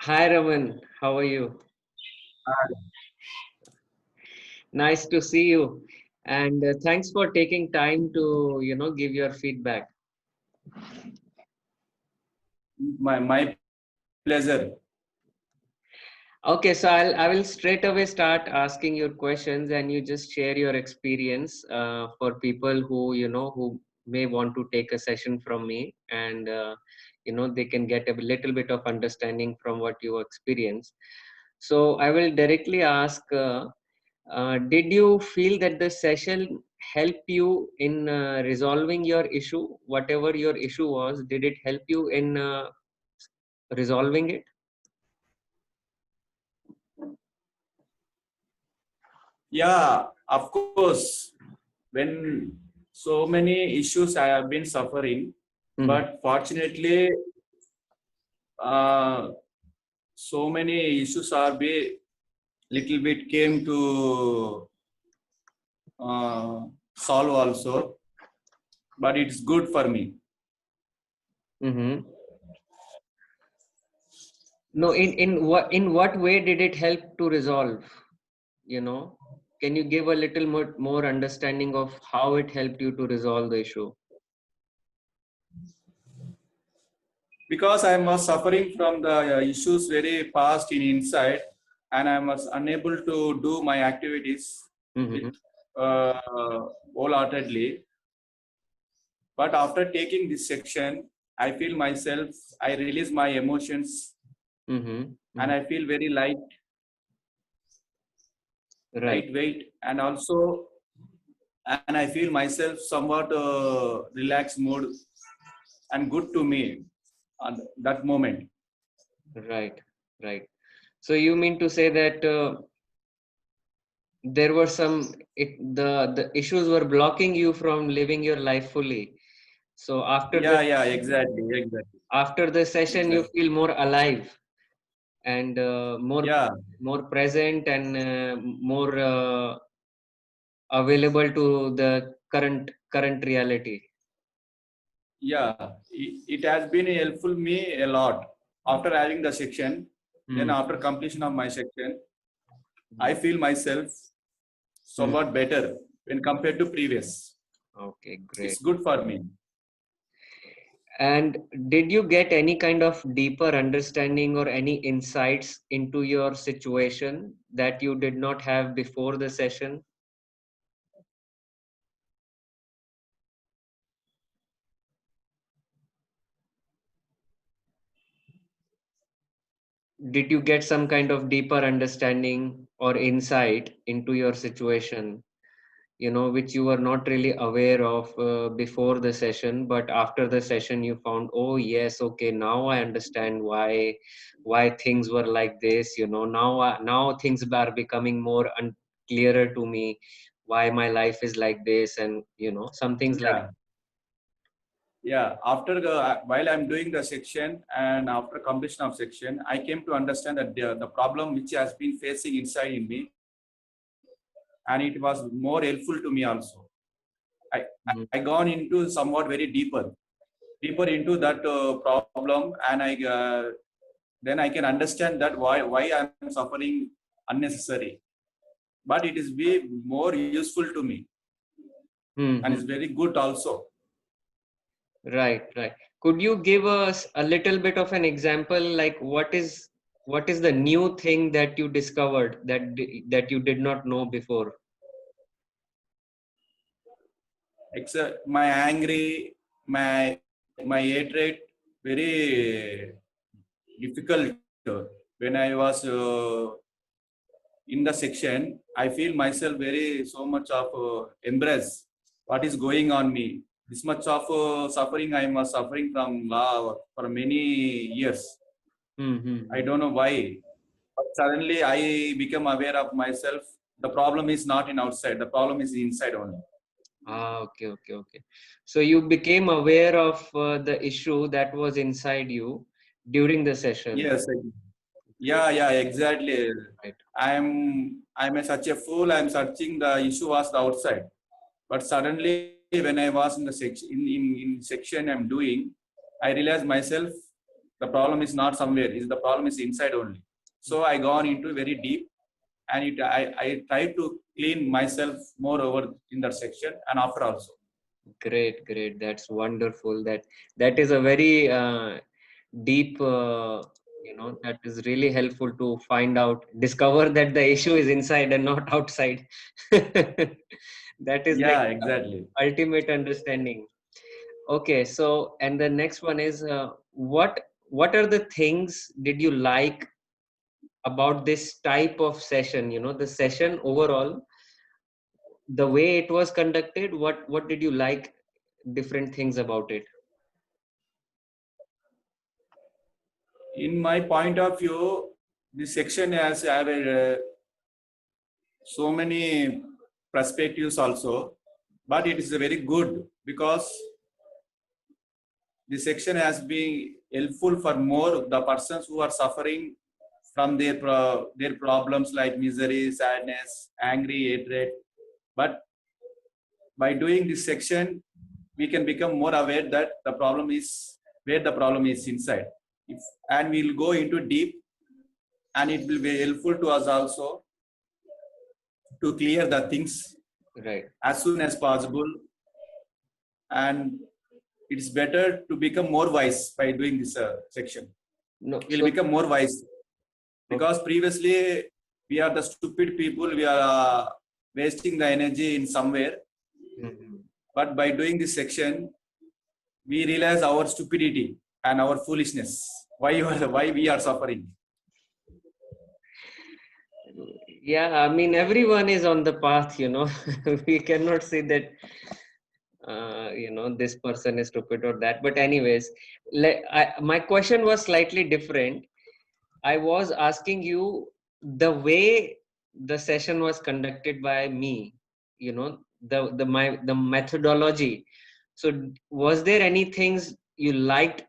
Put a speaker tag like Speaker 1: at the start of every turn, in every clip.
Speaker 1: Hi Raman, how are you? Nice to see you. And thanks for taking time to, give your feedback.
Speaker 2: My pleasure.
Speaker 1: Okay, so I will straight away start asking your questions and you just share your experience for people who, who may want to take a session from me and, they can get a little bit of understanding from what you experience. So I will directly ask, did you feel that the session helped you in resolving your issue, whatever your issue was? Did it help you in resolving it?
Speaker 2: Yeah, of course. When so many issues I have been suffering,
Speaker 1: Mhm.
Speaker 2: but fortunately, uh, so many issues are be little bit came to uh, solve also. But it's good for me.
Speaker 1: Mm-hmm. No, in what way did it help to resolve? You know, can you give a little more understanding of how it helped you to resolve the issue?
Speaker 2: Because I was suffering from the issues very fast in inside, and I was unable to do my activities with
Speaker 1: Mm-hmm.
Speaker 2: uh, wholeheartedly. But after taking this section, I feel myself, I release my emotions,
Speaker 1: Mm-hmm.
Speaker 2: and
Speaker 1: Mm-hmm.
Speaker 2: I feel very
Speaker 1: Right.
Speaker 2: lightweight, and also, and I feel myself somewhat relaxed mood and good to me at that moment.
Speaker 1: Right. Right. So you mean to say that there were the issues were blocking you from living your life fully. So
Speaker 2: Yeah, exactly,
Speaker 1: after the session, you
Speaker 2: exactly.
Speaker 1: feel more alive and
Speaker 2: Yeah,
Speaker 1: more present and more available to the current reality.
Speaker 2: yeah. It has been helpful me a lot after having the section. Then
Speaker 1: Hmm.
Speaker 2: after completion of my section, I
Speaker 1: Hmm.
Speaker 2: feel myself
Speaker 1: Hmm.
Speaker 2: somewhat better when compared to previous.
Speaker 1: Okay, great.
Speaker 2: It's good for me.
Speaker 1: And did you get any kind of deeper understanding or any insights into your situation that you did not have before the session? Did you get some kind of deeper understanding or insight into your situation, which you were not really aware of before the session, but after the session you found, oh yes, okay, now I understand why things were like this. Now things are becoming more clearer to me, why my life is like this, and some things like.
Speaker 2: Yeah, yeah. After the while I'm doing the section and after completion of section, I came to understand that the problem which has been facing inside in me, and it was more helpful to me also. I
Speaker 1: Mhm.
Speaker 2: I gone into somewhat very deeper into that problem, and then I can understand that why I'm suffering unnecessary. But it is be more useful to me, and
Speaker 1: Mhm.
Speaker 2: it's very good also.
Speaker 1: Right, right. Could you give us a little bit of an example, like what is the new thing that you discovered that you did not know before?
Speaker 2: Except my angry, my hatred, very difficult. When I was in the section, I feel myself very so much of embrace what is going on me. This much of suffering I was suffering from for many years. I
Speaker 1: Mm-hmm.
Speaker 2: don't know why. But suddenly I become aware of myself. The problem is not in outside. The problem is inside only.
Speaker 1: Ah, okay, okay, okay. So you became aware of the issue that was inside you during the session,
Speaker 2: Yes. Yeah, exactly.
Speaker 1: right?
Speaker 2: I'm such a fool. I'm searching the issue was the outside. But suddenly when I was in the section in section I'm doing, I realized myself The problem is not somewhere. The problem is inside only. So I gone into very deep, and I try to clean myself more over in that section and after also.
Speaker 1: Great. That's wonderful. That is a very deep. That is really helpful to discover that the issue is inside and not outside. That is like
Speaker 2: Yeah, exactly.
Speaker 1: ultimate understanding. Okay, so and the next one is what are the things did you like about this type of session? The session overall, the way it was conducted. What did you like? Different things about it.
Speaker 2: In my point of view, this section has have so many perspectives also, but it is very good because this section has been helpful for more the persons who are suffering from their problems like misery, sadness, angry, hatred. But by doing this section, we can become more aware that the problem is where the problem is inside. And we'll go into deep, and it will be helpful to us also to clear the things
Speaker 1: Right.
Speaker 2: as soon as possible. And it's better to become more wise by doing this section.
Speaker 1: No.
Speaker 2: We'll
Speaker 1: So
Speaker 2: become more wise because previously we are the stupid people. We are wasting the energy in somewhere.
Speaker 1: Mhm.
Speaker 2: But by doing this section, we realize our stupidity and our foolishness. Why we are suffering.
Speaker 1: Yeah, I mean everyone is on the path. We cannot say that this person is stupid or that. But anyways, my question was slightly different. I was asking you the way the session was conducted by me, the methodology. So was there any things you liked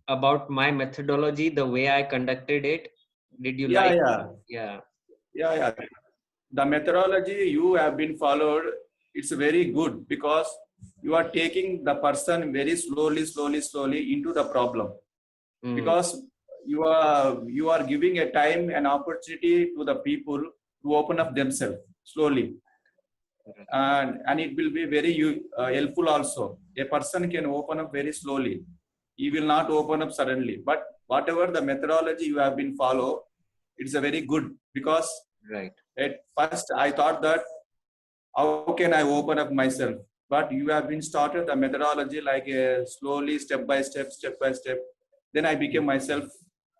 Speaker 1: about my methodology, the way I conducted it? Did you
Speaker 2: Yeah,
Speaker 1: like?
Speaker 2: yeah,
Speaker 1: Yeah.
Speaker 2: yeah. The methodology you have been followed, it's very good because you are taking the person very slowly into the problem.
Speaker 1: Mm,
Speaker 2: Because you are giving a time and opportunity to the people to open up themselves slowly, and it will be very helpful also. A person can open up very slowly. He will not open up suddenly, but whatever the methodology you have been follow, it's a very good because
Speaker 1: right.
Speaker 2: at first I thought that how can I open up myself, but you have been started the methodology like slowly, step by step. Then I became myself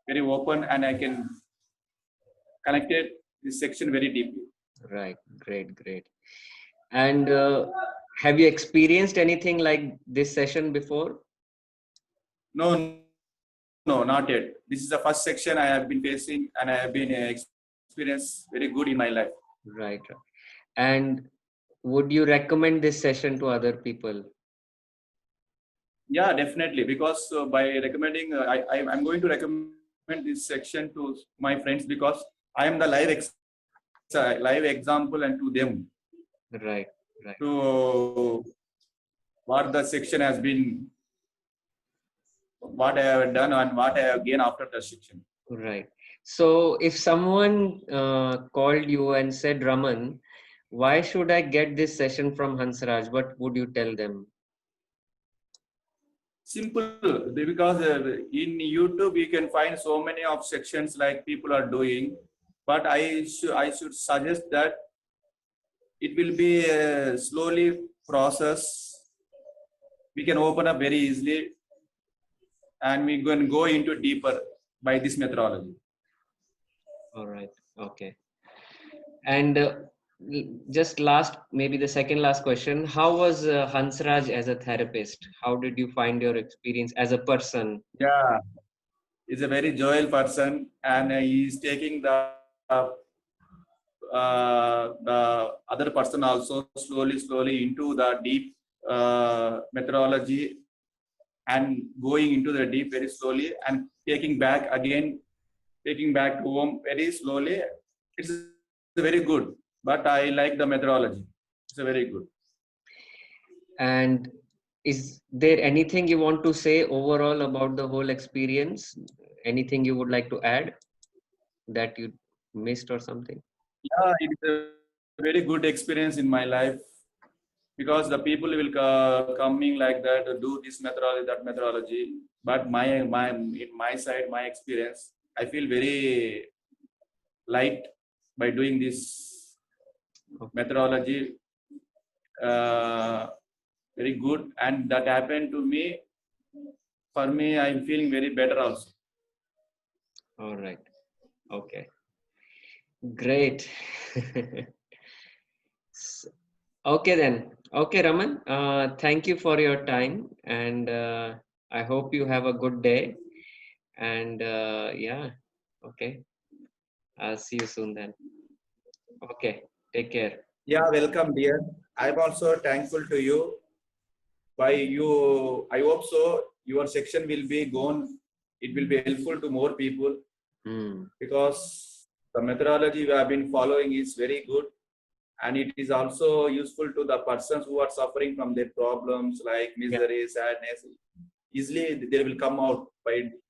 Speaker 2: very open, and I can connected this section very deeply.
Speaker 1: Right. Great. And have you experienced anything like this session before?
Speaker 2: No, no, not yet. This is the first section I have been facing, and I have been experienced very good in my life.
Speaker 1: Right. And would you recommend this session to other people?
Speaker 2: Yeah, definitely. Because by recommending, I'm going to recommend this section to my friends because I am the live example and to them
Speaker 1: Right.
Speaker 2: to what the section has been, what I have done, and what I have gained after the section.
Speaker 1: Right. So if someone called you and said, Raman, why should I get this session from Hansraj? What would you tell them?
Speaker 2: Simple, because in YouTube you can find so many of sections like people are doing, but I should suggest that it will be a slowly process. We can open up very easily, and we can go into deeper by this methodology.
Speaker 1: All right. Okay. And just maybe the second last question. How was Hansraj as a therapist? How did you find your experience as a person?
Speaker 2: Yeah, he's a very joyful person, and he is taking the other person also slowly into the deep methodology, and going into the deep very slowly, and taking back to home very slowly. It's very good, but I like the methodology. It's a very good.
Speaker 1: And Is there anything you want to say overall about the whole experience? Anything you would like to add that you missed or something?
Speaker 2: Yeah, it's a very good experience in my life because the people will coming like that, do this methodology, that methodology. But in my side, my experience, I feel very light by doing this
Speaker 1: Okay.
Speaker 2: methodology. Uh, Very good, and that happened to me. For me, I'm feeling very better also.
Speaker 1: All right. Okay. Great. S- Okay then. Okay, Raman. Thank you for your time, and I hope you have a good day. And yeah, okay. I'll see you soon then. Okay. Take care.
Speaker 2: Yeah, welcome, dear. I'm also thankful to you. By you, I hope so. Your section will be gone. It will be helpful to more people
Speaker 1: Hmm.
Speaker 2: because the methodology we have been following is very good, and it is also useful to the persons who are suffering from their problems like
Speaker 1: Yeah.
Speaker 2: misery, sadness. Easily, they will come out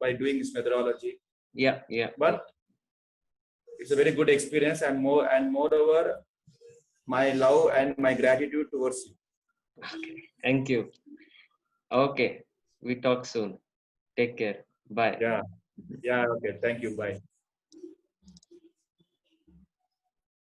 Speaker 2: by doing this methodology.
Speaker 1: Yeah. Yeah. Yeah.
Speaker 2: But it's a very good experience, and moreover, my love and my gratitude towards you.
Speaker 1: Okay. Thank you. Okay. We talk soon. Take care. Bye.
Speaker 2: Yeah, yeah, okay. Thank you. Bye.